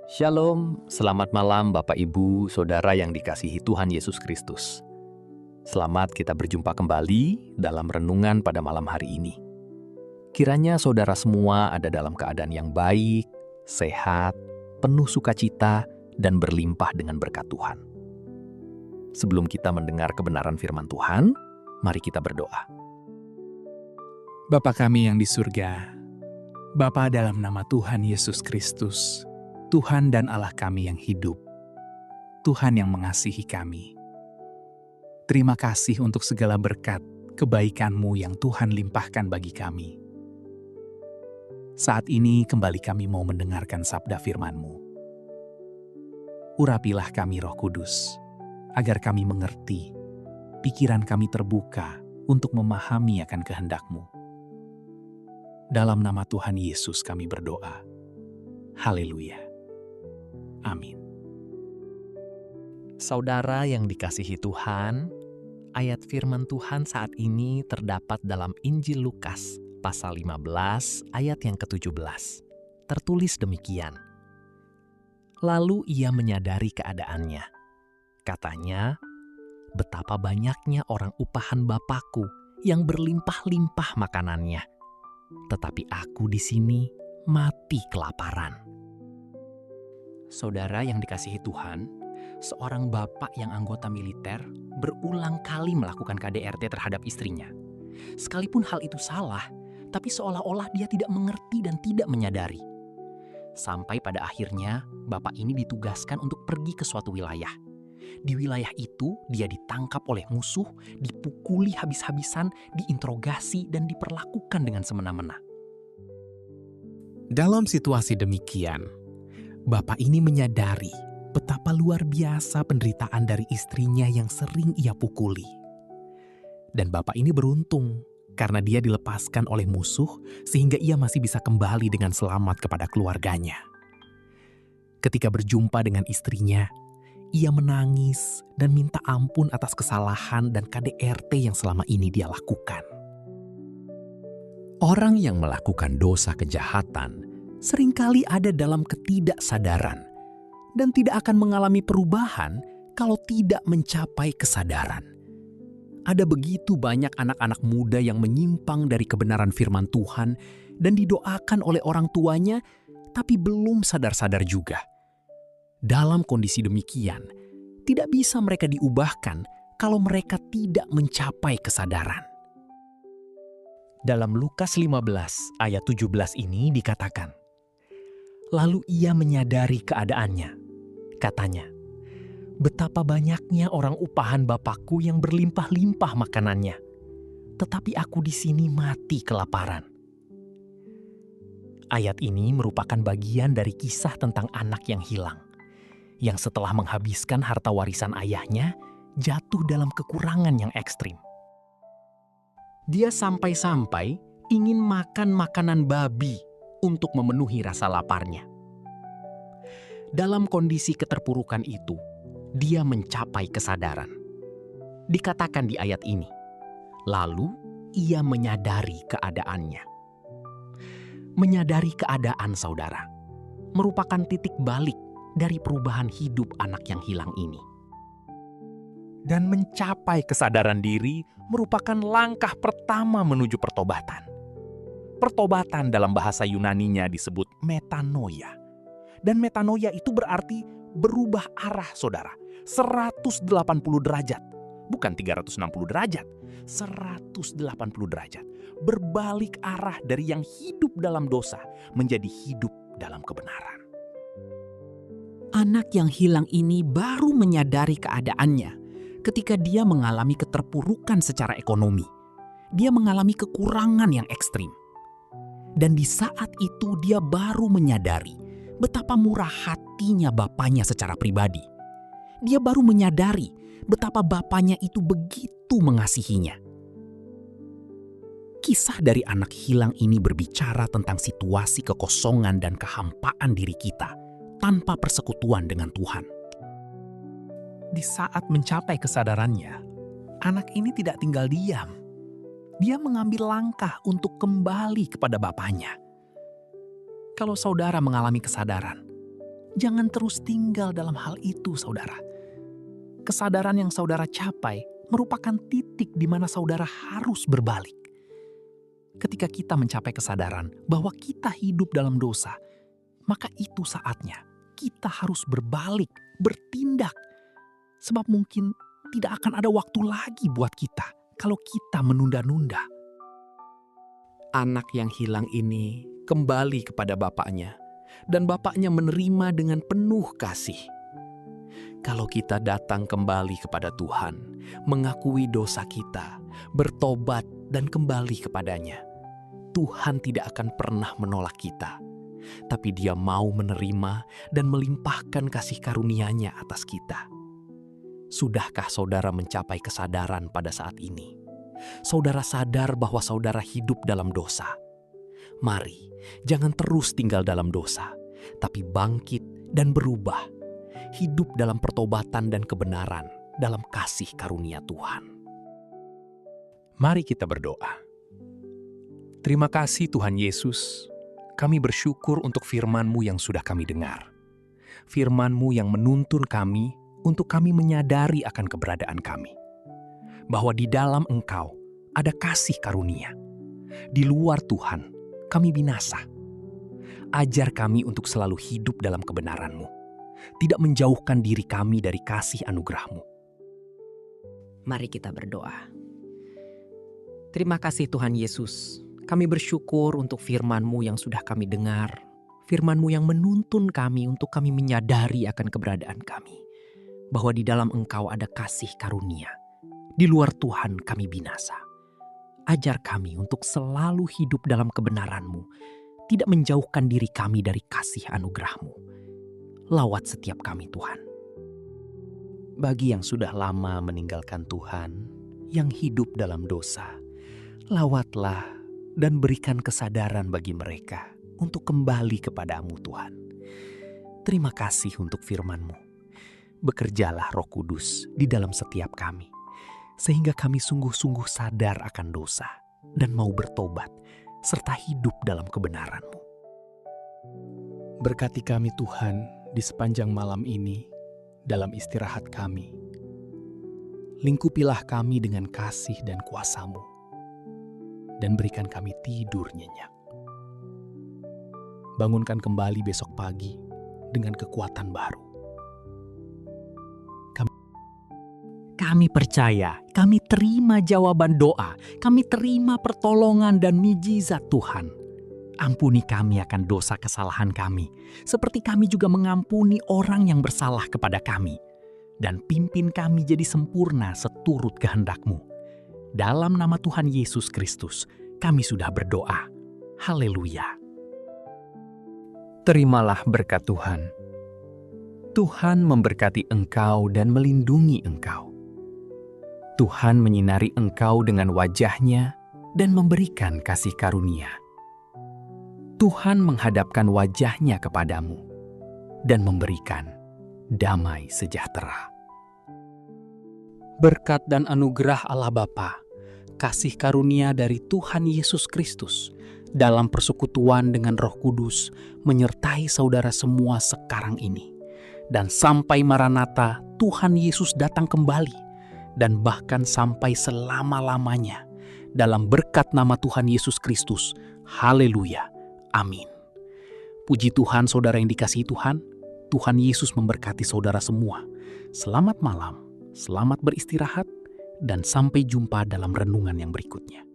Shalom, selamat malam Bapak Ibu, Saudara yang dikasihi Tuhan Yesus Kristus. Selamat kita berjumpa kembali dalam renungan pada malam hari ini. Kiranya saudara semua ada dalam keadaan yang baik, sehat, penuh sukacita, dan berlimpah dengan berkat Tuhan. Sebelum kita mendengar kebenaran firman Tuhan, mari kita berdoa. Bapa kami yang di surga, Bapa dalam nama Tuhan Yesus Kristus, Tuhan dan Allah kami yang hidup, Tuhan yang mengasihi kami. Terima kasih untuk segala berkat, kebaikan-Mu yang Tuhan limpahkan bagi kami. Saat ini kembali kami mau mendengarkan sabda firman-Mu. Urapilah kami Roh Kudus, agar kami mengerti, pikiran kami terbuka untuk memahami akan kehendak-Mu. Dalam nama Tuhan Yesus kami berdoa. Haleluya. Amin. Saudara yang dikasihi Tuhan, ayat firman Tuhan saat ini terdapat dalam Injil Lukas, pasal 15, ayat yang ke-17. Tertulis demikian. Lalu ia menyadari keadaannya. Katanya, betapa banyaknya orang upahan Bapakku yang berlimpah-limpah makanannya. Tetapi aku di sini mati kelaparan. Saudara yang dikasihi Tuhan, seorang bapak yang anggota militer berulang kali melakukan KDRT terhadap istrinya. Sekalipun hal itu salah, tapi seolah-olah dia tidak mengerti dan tidak menyadari. Sampai pada akhirnya, bapak ini ditugaskan untuk pergi ke suatu wilayah. Di wilayah itu, dia ditangkap oleh musuh, dipukuli habis-habisan, diinterogasi, dan diperlakukan dengan semena-mena. Dalam situasi demikian, Bapak ini menyadari betapa luar biasa penderitaan dari istrinya yang sering ia pukuli. Dan Bapak ini beruntung karena dia dilepaskan oleh musuh sehingga ia masih bisa kembali dengan selamat kepada keluarganya. Ketika berjumpa dengan istrinya, ia menangis dan minta ampun atas kesalahan dan KDRT yang selama ini dia lakukan. Orang yang melakukan dosa kejahatan seringkali ada dalam ketidaksadaran dan tidak akan mengalami perubahan kalau tidak mencapai kesadaran. Ada begitu banyak anak-anak muda yang menyimpang dari kebenaran firman Tuhan dan didoakan oleh orang tuanya, tapi belum sadar-sadar juga. Dalam kondisi demikian, tidak bisa mereka diubahkan kalau mereka tidak mencapai kesadaran. Dalam Lukas 15 ayat 17 ini dikatakan, lalu ia menyadari keadaannya. Katanya, betapa banyaknya orang upahan Bapakku yang berlimpah-limpah makanannya, tetapi aku di sini mati kelaparan. Ayat ini merupakan bagian dari kisah tentang anak yang hilang, yang setelah menghabiskan harta warisan ayahnya, jatuh dalam kekurangan yang ekstrim. Dia sampai-sampai ingin makan makanan babi untuk memenuhi rasa laparnya. Dalam kondisi keterpurukan itu, dia mencapai kesadaran. Dikatakan di ayat ini, lalu ia menyadari keadaannya. Menyadari keadaan saudara merupakan titik balik dari perubahan hidup anak yang hilang ini. Dan mencapai kesadaran diri merupakan langkah pertama menuju pertobatan. Pertobatan dalam bahasa Yunaninya disebut metanoia. Dan metanoia itu berarti berubah arah saudara. 180 derajat. Bukan 360 derajat. 180 derajat. Berbalik arah dari yang hidup dalam dosa menjadi hidup dalam kebenaran. Anak yang hilang ini baru menyadari keadaannya ketika dia mengalami keterpurukan secara ekonomi. Dia mengalami kekurangan yang ekstrim. Dan di saat itu dia baru menyadari betapa murah hatinya bapaknya secara pribadi. Dia baru menyadari betapa bapaknya itu begitu mengasihinya. Kisah dari anak hilang ini berbicara tentang situasi kekosongan dan kehampaan diri kita tanpa persekutuan dengan Tuhan. Di saat mencapai kesadarannya, anak ini tidak tinggal diam. Dia mengambil langkah untuk kembali kepada bapaknya. Kalau saudara mengalami kesadaran, Jangan terus tinggal dalam hal itu, saudara. Kesadaran yang saudara capai merupakan titik di mana saudara harus berbalik. Ketika kita mencapai kesadaran bahwa kita hidup dalam dosa, maka itu saatnya kita harus berbalik, bertindak. Sebab mungkin tidak akan ada waktu lagi buat kita kalau kita menunda-nunda. Anak yang hilang ini kembali kepada bapaknya, dan bapaknya menerima dengan penuh kasih. Kalau kita datang kembali kepada Tuhan, mengakui dosa kita, bertobat dan kembali kepadanya, Tuhan tidak akan pernah menolak kita, tapi Dia mau menerima dan melimpahkan kasih karunia-Nya atas kita. Sudahkah saudara mencapai kesadaran pada saat ini? Saudara sadar bahwa saudara hidup dalam dosa. Mari, jangan terus tinggal dalam dosa, tapi bangkit dan berubah. Hidup dalam pertobatan dan kebenaran dalam kasih karunia Tuhan. Mari kita berdoa. Terima kasih Tuhan Yesus, kami bersyukur untuk firman-Mu yang sudah kami dengar. Firman-Mu yang menuntun kami untuk kami menyadari akan keberadaan kami. Bahwa di dalam Engkau ada kasih karunia. Di luar Tuhan, kami binasa. Ajar kami untuk selalu hidup dalam kebenaran-Mu, tidak menjauhkan diri kami dari kasih anugerah-Mu. Mari kita berdoa. Terima kasih Tuhan Yesus, kami bersyukur untuk firman-Mu yang sudah kami dengar, firman-Mu yang menuntun kami untuk kami menyadari akan keberadaan kami, bahwa di dalam Engkau ada kasih karunia, di luar Tuhan kami binasa. Ajar kami untuk selalu hidup dalam kebenaran-Mu, tidak menjauhkan diri kami dari kasih anugerah-Mu. Lawat setiap kami Tuhan. Bagi yang sudah lama meninggalkan Tuhan, yang hidup dalam dosa, lawatlah dan berikan kesadaran bagi mereka untuk kembali kepadamu Tuhan. Terima kasih untuk firman-Mu. Bekerjalah Roh Kudus di dalam setiap kami, sehingga kami sungguh-sungguh sadar akan dosa dan mau bertobat, serta hidup dalam kebenaran-Mu. Berkati kami Tuhan di sepanjang malam ini, dalam istirahat kami. Lingkupilah kami dengan kasih dan kuasa-Mu, dan berikan kami tidur nyenyak. Bangunkan kembali besok pagi dengan kekuatan baru. Kami percaya, kami terima jawaban doa, kami terima pertolongan dan mujizat Tuhan. Ampuni kami akan dosa kesalahan kami, seperti kami juga mengampuni orang yang bersalah kepada kami. Dan pimpin kami jadi sempurna seturut kehendak-Mu. Dalam nama Tuhan Yesus Kristus, kami sudah berdoa. Haleluya. Terimalah berkat Tuhan. Tuhan memberkati engkau dan melindungi engkau. Tuhan menyinari engkau dengan wajah-Nya dan memberikan kasih karunia. Tuhan menghadapkan wajah-Nya kepadamu dan memberikan damai sejahtera. Berkat dan anugerah Allah Bapa, kasih karunia dari Tuhan Yesus Kristus, dalam persekutuan dengan Roh Kudus, menyertai saudara semua sekarang ini. Dan sampai Maranatha, Tuhan Yesus datang kembali, dan bahkan sampai selama-lamanya, dalam berkat nama Tuhan Yesus Kristus. Haleluya. Amin. Puji Tuhan saudara yang dikasihi Tuhan. Tuhan Yesus memberkati saudara semua. Selamat malam, selamat beristirahat, dan sampai jumpa dalam renungan yang berikutnya.